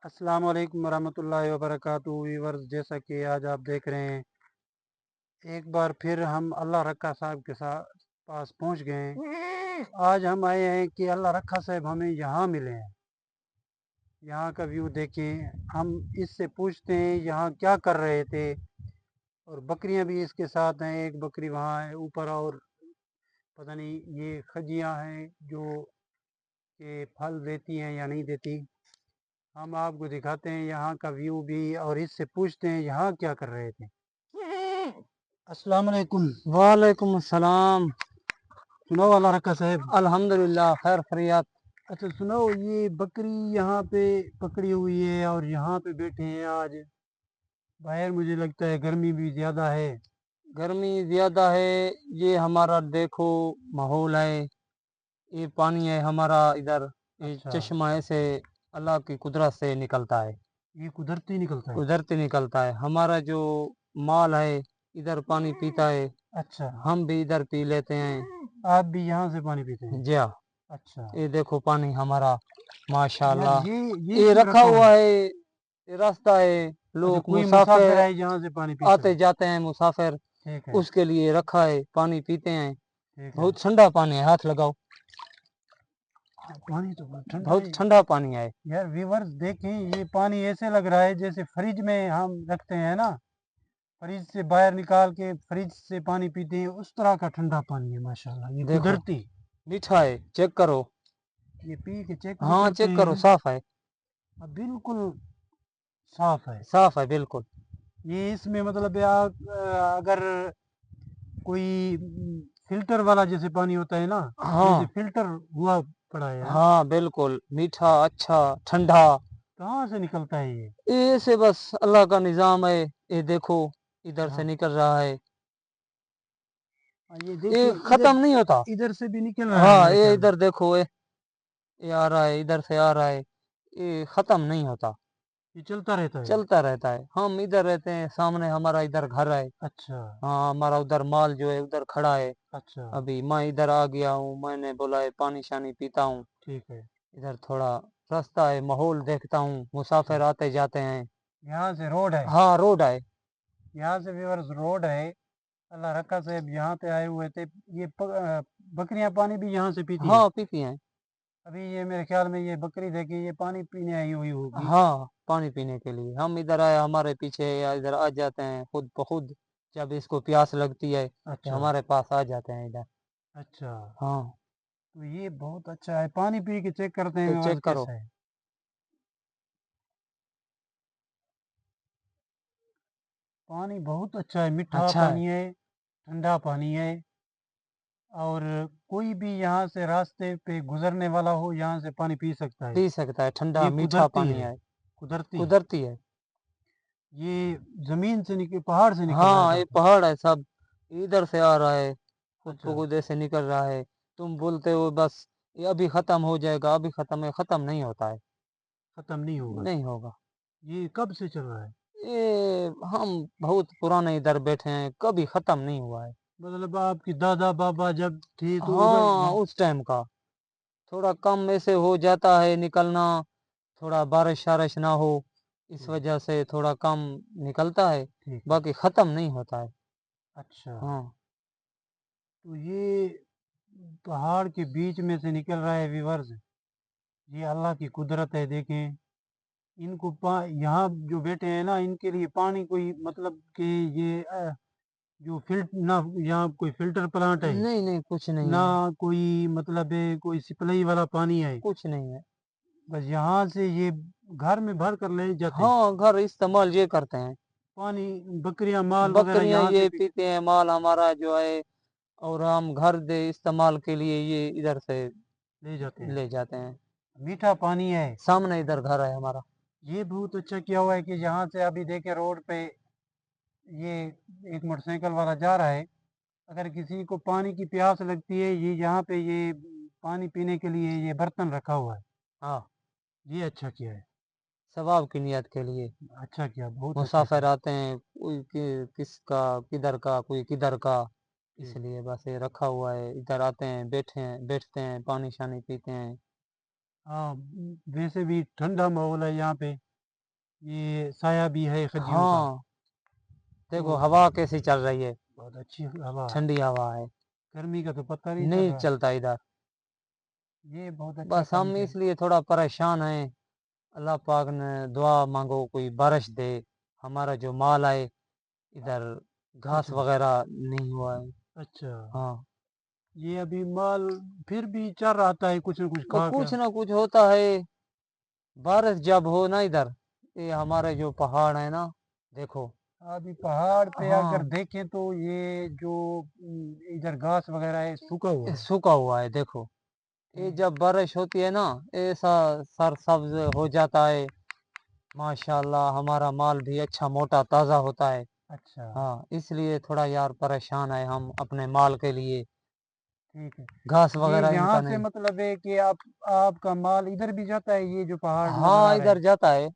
अस्सलाम वालेकुम वरहमतुल्लाहि वबरकातुहू। व्यूअर्स, जैसा कि आज आप देख रहे हैं, एक बार फिर हम अल्लाह रक्का साहब के साथ पास पहुंच गए हैं। आज हम आए हैं कि अल्लाह रक्का साहब हमें यहाँ मिले हैं। यहाँ का व्यू देखें, हम इससे पूछते हैं यहाँ क्या कर रहे थे। और बकरियां भी इसके साथ हैं, एक बकरी वहाँ है ऊपर, और पता नहीं ये खजियां हैं जो कि फल देती हैं या नहीं देती। हम आपको दिखाते हैं यहाँ का व्यू भी, और इससे पूछते हैं यहाँ क्या कर रहे थे। अस्सलाम वालेकुम। वालेकुम अस्सलाम। सुनाओ अल्लाह रखा साहब। अल्हम्दुलिल्लाह खैर खैरियत। अच्छा सुनाओ, ये बकरी यहाँ पे पकड़ी हुई है और यहाँ पे बैठे हैं आज। बाहर मुझे लगता है गर्मी भी ज्यादा है। गर्मी ज्यादा है। ये हमारा देखो माहौल है, ये पानी है हमारा इधर, ये अच्छा, चश्मा ऐसे अल्लाह की कुदरत से निकलता है, ये कुदरती निकलता है। कुदरती निकलता है। हमारा जो माल है इधर पानी पीता है, अच्छा, हम भी इधर पी लेते हैं। आप भी यहाँ से पानी पीते हैं। जी हाँ। अच्छा, ये देखो पानी हमारा यार माशाल्लाह, ये ये क्यों रखा रखा हुआ हुआ है? है, ये रास्ता है। अच्छा, लोग कोई मुसाफिर मुसाफिर आए जहाँ से पानी पी आते सके। जाते हैं, मुसाफिर ठीक है, उसके लिए रखा है, पानी पीते हैं। ठीक है। बहुत ठंडा पानी है, हाथ लगाओ, हाँ, पानी तो बहुत ठंडा बहुत है। ठंडा पानी है। यार व्यूवर्स देखें, ये पानी ऐसे लग रहा है जैसे फ्रिज में हम रखते हैं ना, फ्रिज से बाहर निकाल के फ्रिज से पानी पीते हैं, उस तरह का ठंडा पानी है। माशाल्लाह, ये देखो कुदरती। मीठा है, चेक करो। ये पी के चेक भी हाँ करते चेक करो, हैं। साफ है, अब बिल्कुल साफ है। साफ है बिल्कुल। ये इसमें मतलब अगर कोई फिल्टर वाला जैसे पानी होता है ना, जैसे हाँ फिल्टर हुआ पड़ा है। हाँ बिल्कुल मीठा, अच्छा, ठंडा। कहाँ से निकलता है ये? ऐसे बस अल्लाह का निजाम है। ये देखो इधर से हाँ, निकल रहा है, ये ये देखिए इधर, खत्म नहीं होता। इधर से भी निकल रहा है हाँ मेरे ये ख्याल में। इधर देखो, ये आ रहा है, इधर से आ रहा है, ये खत्म नहीं होता, ये चलता रहता है। चलता रहता है। हम इधर रहते हैं, सामने हमारा इधर घर है। अच्छा, हाँ हमारा उधर माल जो है उधर खड़ा है। अच्छा, अभी मैं इधर आ गया हूँ, मैंने बोला है पानी शानी पीता हूँ। ठीक है। इधर थोड़ा रास्ता है, माहौल देखता हूँ, मुसाफिर अच्छा, आते जाते हैं। यहाँ से रोड है। हाँ रोड है। यहाँ से व्यूअर्स रोड है। अल्लाह रखा साहब यहाँ पे आए हुए थे। ये बकरियां पानी भी यहाँ से पीती हैं। हाँ पीती हैं। अभी ये मेरे ख्याल में ये बकरी देखी, ये पानी पीने आई हुई होगी। हाँ पानी पीने के लिए हम इधर आए, हमारे पीछे या इधर आ जाते हैं खुद ब खुद। जब इसको प्यास लगती है ये अच्छा, हमारे पास आ जाते हैं इधर। अच्छा। हाँ तो ये बहुत अच्छा है, पानी पी के चेक करते हैं तो व्यूअर्स चेक करो। कैसा है। पानी बहुत अच्छा है, मीठा अच्छा है, पानी है, ठंडा पानी है। और कोई भी यहाँ से रास्ते पे गुजरने वाला हो, यहाँ से पानी पी सकता है। पी सकता है, ठंडा ये मीठा कुदरती पानी है, है, कुदरती। कुदरती है। ये जमीन से निकल, पहाड़ से निकल रहा है हाँ ये पानी। पहाड़ है सब, इधर से आ रहा है, खुद अच्छा, ब खुद ऐसे निकल रहा है। तुम बोलते हो बस ये अभी खत्म हो जाएगा, अभी खत्म है, खत्म नहीं होता है, खत्म नहीं होगा। नहीं होगा। ये कब से चल रहा है? ये हम बहुत पुराने इधर बैठे हैं, कभी खत्म नहीं हुआ है। मतलब आपकी दादा बाबा जब थे तो उधर हाँ उस टाइम का थोड़ा कम ऐसे हो जाता है निकलना, थोड़ा बारिश शारिश ना हो, इस ठीक, वजह से थोड़ा कम निकलता है, ठीक है। बाकी खत्म नहीं होता है। अच्छा, हाँ तो ये पहाड़ के बीच में से निकल रहा है व्यूअर्स। ये अल्लाह की कुदरत है, देखें। इनको यहाँ जो बैठे हैं ना, इनके लिए पानी कोई मतलब कि ये जो ना यहाँ कोई फिल्टर प्लांट है, नहीं नहीं कुछ नहीं ना है, कोई मतलब है कोई सप्लाई वाला पानी है। कुछ नहीं है। बस यहाँ से ये घर में भर कर ले जाते हैं हाँ घर इस्तेमाल ये करते हैं, पानी। बकरियां माल वगैरह बकरियां यहाँ से ये पी पीते हैं, माल हमारा जो है, और हम घर दे इस्तेमाल के लिए ये इधर से ले जाते हैं। ले जाते हैं। मीठा पानी है। सामने इधर घर है हमारा। ये बहुत अच्छा किया हुआ है कि यहाँ से अभी देखे रोड पे ये एक मोटरसाइकिल वाला जा रहा है। अगर किसी को पानी की प्यास लगती है, ये यहाँ पे ये पानी पीने के लिए ये बर्तन रखा हुआ है। हाँ ये अच्छा किया है। सवाब की नियत के लिए अच्छा किया, बहुत अच्छा मुसाफिर किया। आते हैं, कोई किसका किधर का, कोई किधर का, ठीक। इसलिए बस ये रखा हुआ है। इधर आते हैं, बैठे हैं, बैठते हैं, पानी शानी पीते हैं। हाँ, वैसे भी ठंडा माहौल है यहाँ पे। ये साया भी है खजियों का। हाँ देखो तो हवा कैसी चल रही है, बहुत अच्छी हवा है। ठंडी हवा है, गर्मी का तो पता नहीं चल नहीं रहा। चलता इधर। ये बहुत अच्छा बस काम हम किया। इसलिए थोड़ा परेशान हैं, अल्लाह पाक ने दुआ मांगो कोई बारिश दे, हमारा जो माल आए इधर, घास अच्छा वगैरह नहीं हुआ है। अच्छा। हाँ ये अभी माल फिर भी चल रहा है कुछ न कुछ बस खा कुछ कर। ना कुछ होता है, बारिश जब हो ना इधर, ये हमारे जो पहाड़ है ना, देखो। अभी पहाड़ पे अगर हाँ देखें तो ये जो इधर घास वगैरह है सूखा हुआ ये है। सूखा हुआ है देखो, ये जब बारिश होती है ना, ऐसा सरसब्ज हो जाता है, माशाल्लाह हमारा माल भी अच्छा मोटा ताज़ा होता है। अच्छा हाँ इसलिए थोड़ा यार परेशान है हम अपने माल के लिए, ठीक है। घास ये वगैरह यहाँ इनका से नहीं। मतलब है कि आप आपका माल इधर भी जाता है, ये जो पहाड़ नजर आ हाँ रहे इधर हैं जाता है।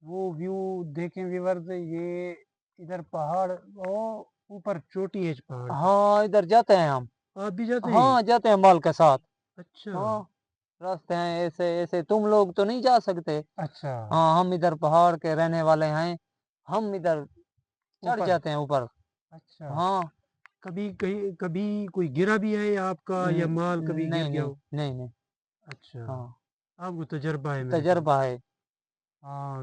वो व्यू देखें व्यूअर्स, ये इधर पहाड़ वो ऊपर चोटी है इस पहाड़ की। हाँ इधर जाते हैं हम। आप भी जाते हैं? हाँ जाते हैं माल के साथ। अच्छा हाँ रास्ते हैं ऐसे ऐसे, तुम लोग तो नहीं जा सकते। अच्छा। हाँ हम इधर पहाड़ के रहने वाले हैं, हम इधर चढ़ ऊपर। जाते हैं ऊपर। अच्छा। हाँ कभी कहीं कभी कोई गिरा भी है आपका या माल कभी गिर नहीं गया नहीं हो? नहीं नहीं। अच्छा। हाँ आपको तजर्बा है मेरे ख्याल। तजर्बा है। हाँ।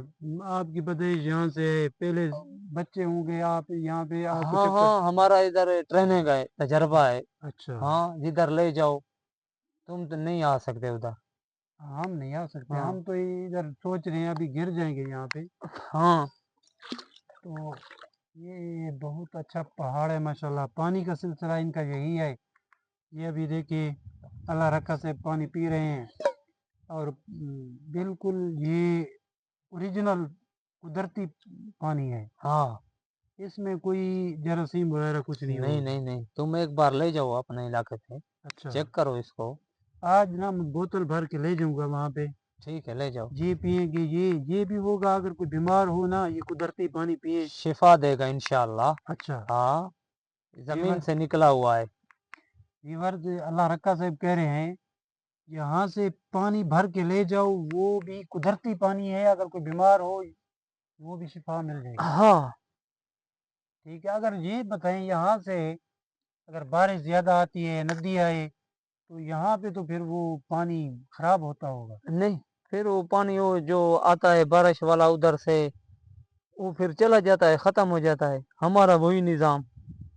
आपकी पैदाइश यहाँ से है, पहले बच्चे होंगे आप यहाँ पे आपको हाँ चक्कर। हाँ हमारा इधर ट्रेनिंग है, तजर्बा है। अच्छा। हाँ जिधर ले जाओ, तुम तो नहीं आ सकते उधर। हम नहीं आ सकते, हाँ हम तो इधर सोच रहे हैं अभी गिर जाएंगे यहाँ पे। हाँ तो ये बहुत अच्छा पहाड़ है माशाल्लाह। पानी का सिलसिला इनका यही है। ये अभी देखिए अल्लाह रखा से पानी पी रहे हैं। और बिल्कुल ये ओरिजिनल कुदरती पानी है। हाँ इसमें कोई जरासीम वगैरह कुछ नहीं नहीं होगा। नहीं नहीं, तुम एक बार ले जाओ अपने इलाके पे, अच्छा। चेक करो इसको। आज ना मैं बोतल भर के ले जाऊंगा वहां पे। ठीक है ले जाओ, ये पिएंगे, ये भी होगा अगर कोई बीमार हो ना, ये कुदरती पानी पिए। शिफा देगा इंशाल्लाह। अच्छा। हाँ जमीन व्यूवर से निकला हुआ है। व्यूवर्स, अल्लाह रक्का साहब कह रहे हैं यहाँ से पानी भर के ले जाओ, वो भी कुदरती पानी है, अगर कोई बीमार हो वो भी शिफा मिल जाएगी। हाँ ठीक है। अगर ये बताएं यहाँ से अगर बारिश ज्यादा आती है, नदी आए, तो यहाँ पे तो फिर वो पानी खराब होता होगा। नहीं, फिर वो पानी वो जो आता है बारिश वाला उधर से, वो फिर चला जाता है, खत्म हो जाता है, हमारा वही निज़ाम।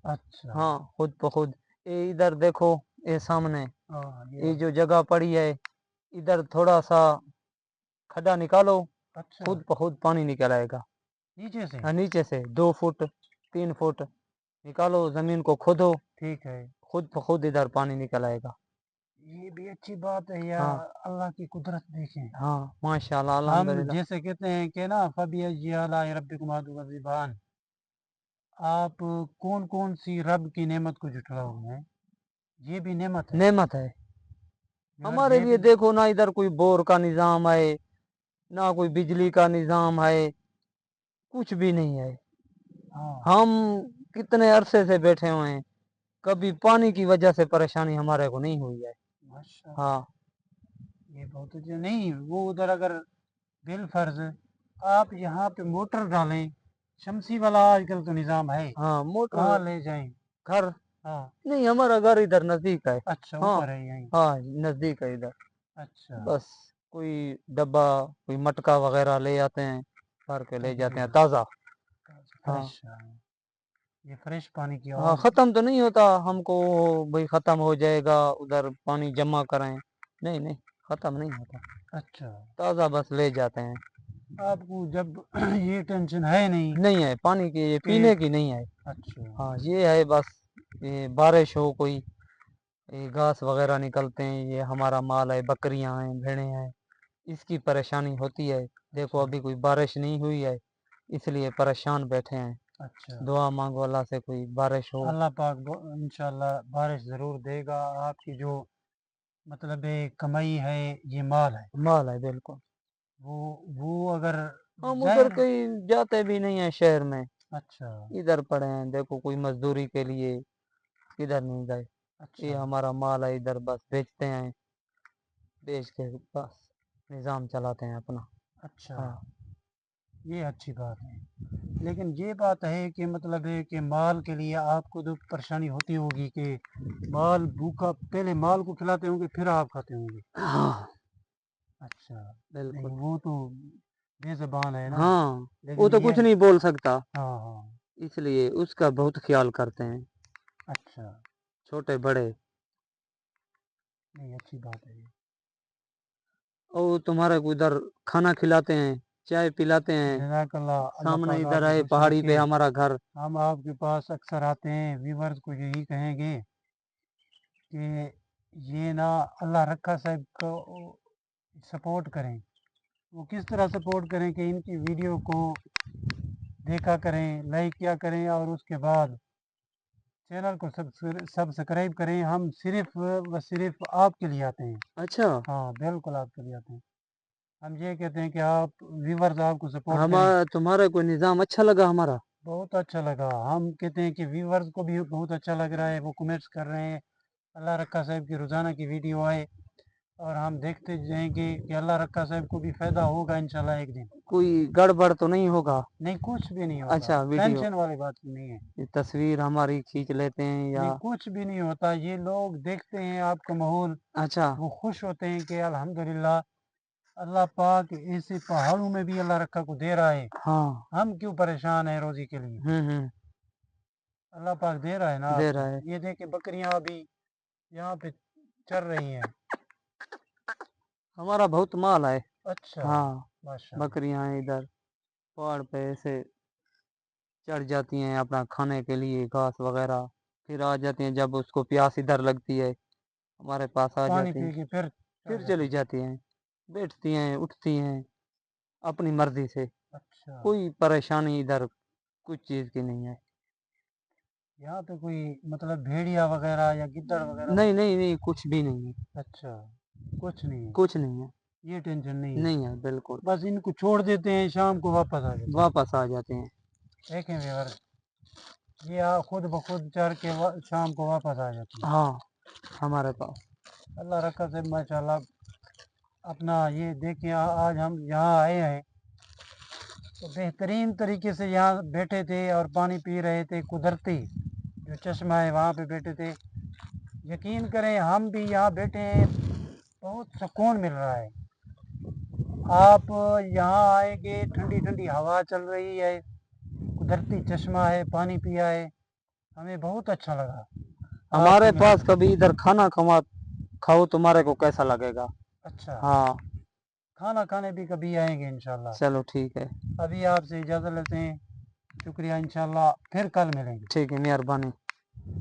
अच्छा। हाँ खुद ब खुद, ये इधर देखो, ये सामने हाँ ये ये। जो जगह पड़ी है, इधर थोड़ा सा खड्डा निकालो, अच्छा। खुद ब खुद पानी निकल आएगा। नीचे से। हाँ नीचे से 2 फुट 3 फुट निकालो, जमीन को खोदो, ठीक है। खुद ब खुद इधर पानी निकल आएगा। ये भी अच्छी बात है या। हाँ अल्लाह की कुदरत देखें। हाँ माशाल्लाह हम अल्हम्दुलिल्लाह। जैसे कहते हैं कि ना फबी आला रब्बिकुमा तुकज़्ज़िबान। आप कौन कौन सी रब की नेमत को जुटलाओगे हैं? ये भी नेमत है। नेमत है व्यूअर्स हमारे ये लिए, भी। देखो ना इधर कोई बोर का निज़ाम है, ना कोई बिजली का निज़ाम है, कुछ भी नहीं है। हाँ। हम कितने अरसे से बैठे हुए हैं, कभी पानी की वजह से परेशानी हमारे को नहीं हुई है। माशाल्लाह। हाँ ये बहुत अच्छा। नहीं वो उधर अगर बिल फर्ज आप यहाँ पे मोटर डालें, शमसी वाला आजकल तो निज़ाम है, हाँ वहाँ मोटर, ले जाएं। घर हाँ। नहीं, हमारा घर इधर नजदीक है। अच्छा हाँ ऊपर है यहीं। हाँ नजदीक है इधर। अच्छा। बस कोई डब्बा, कोई मटका वगैरह ले आते हैं, भर के ले जाते हैं तकरीबन ताज़ा। फ्रेश। हाँ ये फ्रेश पानी की हाँ आवाज़। ख़त्म तो नहीं होता हमको, भाई ख़त्म हो जाएगा उधर पानी जमा करें, नहीं नहीं, ख़त्म नहीं होता, अच्छा। ताज़ा बस ले जाते हैं। आपको जब ये टेंशन है नहीं नहीं है पानी की, ये कि। पीने की नहीं है। अच्छा। हाँ ये है बस, ये बारिश हो कोई, ये घास वगैरह निकलते हैं, ये हमारा माल है, बकरियां हैं भेड़ें हैं, इसकी परेशानी होती है। देखो अच्छा अभी कोई बारिश नहीं हुई है, इसलिए परेशान बैठे हैं। अच्छा। दुआ मांगो अल्लाह से कोई बारिश हो। अल्लाह पाक इंशाल्लाह बारिश ज़रूर देगा। आपकी जो मतलब है कमाई है, ये माल है, माल है बिल्कुल। वो वो अगर हम उधर जाहिर। कहीं जाते भी नहीं है शहर में, अच्छा इधर पड़े हैं, देखो कोई मजदूरी के लिए किधर नहीं गए। अच्छा ये हमारा माल है, इधर बस बेचते हैं, बेच के बस निज़ाम चलाते हैं अपना। अच्छा। हाँ ये अच्छी बात है। लेकिन ये बात है कि मतलब है कि माल के लिए आपको तो परेशानी होती होगी कि माल भूखा, पहले माल को खिलाते होंगे फिर आप खाते होंगे। हाँ अच्छा, नहीं बिल्कुल। वो तो बेज़बान है ना, हाँ, वो लेकिन तो ये कुछ नहीं बोल सकता, हाँ, हाँ, इसलिए उसका बहुत ख्याल करते हैं, अच्छा, छोटे बड़े। नहीं अच्छी बात है ये। और तुम्हारे को इधर खाना खिलाते हैं, चाय पिलाते हैं, जज़ाकल्लाह, अल्लाह सामने पाक इधर आपको आए खुश पहाड़ी रखे। पे हमारा घर। हम आपके पास अक्सर आते हैं, व्यूअर्स को यही कहेंगे कि ये ना अल्लाह रखा साहब को सपोर्ट करें। वो किस तरह सपोर्ट करें कि इनकी वीडियो को देखा करें, लाइक किया करें और उसके बाद चैनल को सब्सक्राइब करें। हम सिर्फ व सिर्फ आपके लिए आते हैं। अच्छा, हाँ, बिल्कुल आपके लिए आते हैं। हम ये कहते हैं कि आप व्यूअर्स आपको सपोर्ट करें। हमारा तुम्हारा कोई निज़ाम अच्छा लगा हमारा? बहुत अच्छा लगा। हम कहते हैं कि व्यूअर्स को भी बहुत अच्छा लग रहा है, वो कमेंट्स कर रहे हैं। अल्लाह रक्का साहब की रोज़ाना की वीडियो आए और हम देखते जाएंगे कि अल्लाह रक्का साहब को भी फ़ायदा होगा इंशाल्लाह एक दिन। कोई गड़बड़ तो नहीं होगा? नहीं, कुछ भी नहीं होगा, अच्छा, वीडियो टेंशन वाली बात नहीं है। ये तस्वीर हमारी खींच लेते हैं या? नहीं, कुछ भी नहीं होता। ये लोग देखते हैं आपका माहौल, अच्छा, वो खुश होते हैं कि अल्हम्दुलिल्लाह अल्लाह पाक ऐसे पहाड़ों में भी अल्लाह रक्का को दे रहा है। हाँ, हम क्यों परेशान हैं रोज़ी के लिए? हम्म, अल्लाह पाक दे रहा है ना दे आपको। रहा है। ये देखिए बकरियां अभी यहाँ पे चर रही हैं। हमारा बहुत माल है। अच्छा, हाँ, माशाल्लाह। बकरियां हैं इधर पहाड़ पे ऐसे चढ़ जाती हैं अपना खाने के लिए घास वगैरह, फिर आ जाती हैं जब उसको प्यास इधर लगती है हमारे पास आ पानी जाती पी हैं, के फिर चढ़ फिर जाते चली हैं। जाती हैं, बैठती हैं उठती हैं अपनी मर्जी से। अच्छा, कोई परेशानी इधर कुछ चीज़ की नहीं है। यहाँ पे कोई मतलब भेड़िया वगैरह या गिद्दड़ वगैरह तो नहीं नहीं नहीं, कुछ भी नहीं है, अच्छा, कुछ नहीं है। कुछ नहीं है, ये टेंशन नहीं है। नहीं है बिल्कुल। बस इनको छोड़ देते हैं, शाम को वापस आ जाते वापस आ जाते हैं। हैं। देखें व्यूअर्स, ये खुद ब खुद चढ़ के शाम को वापस आ जाती हैं। हाँ, हमारे पास। अल्लाह रखा से माशाल्लाह अपना ये देखें आज हम यहाँ आए हैं तो बेहतरीन तरीके से यहाँ बैठे थे और पानी पी रहे थे। कुदरती जो चश्मा है वहाँ पे बैठे थे। यकीन करें हम भी यहाँ बैठे हैं, बहुत सुकून मिल रहा है। आप यहाँ आएंगे, ठंडी ठंडी हवा चल रही है, कुदरती चश्मा है, पानी पिया है, हमें बहुत अच्छा लगा हमारे आपसे पास मिलकर। कभी इधर खाना खाओ तुम्हारे को कैसा लगेगा? अच्छा, हाँ, खाना खाने भी कभी आएंगे इंशाल्लाह। चलो ठीक है। अभी आपसे इजाज़त लेते हैं। शुक्रिया, इंशाल्लाह फिर कल मिलेंगे। ठीक है, मेहरबानी।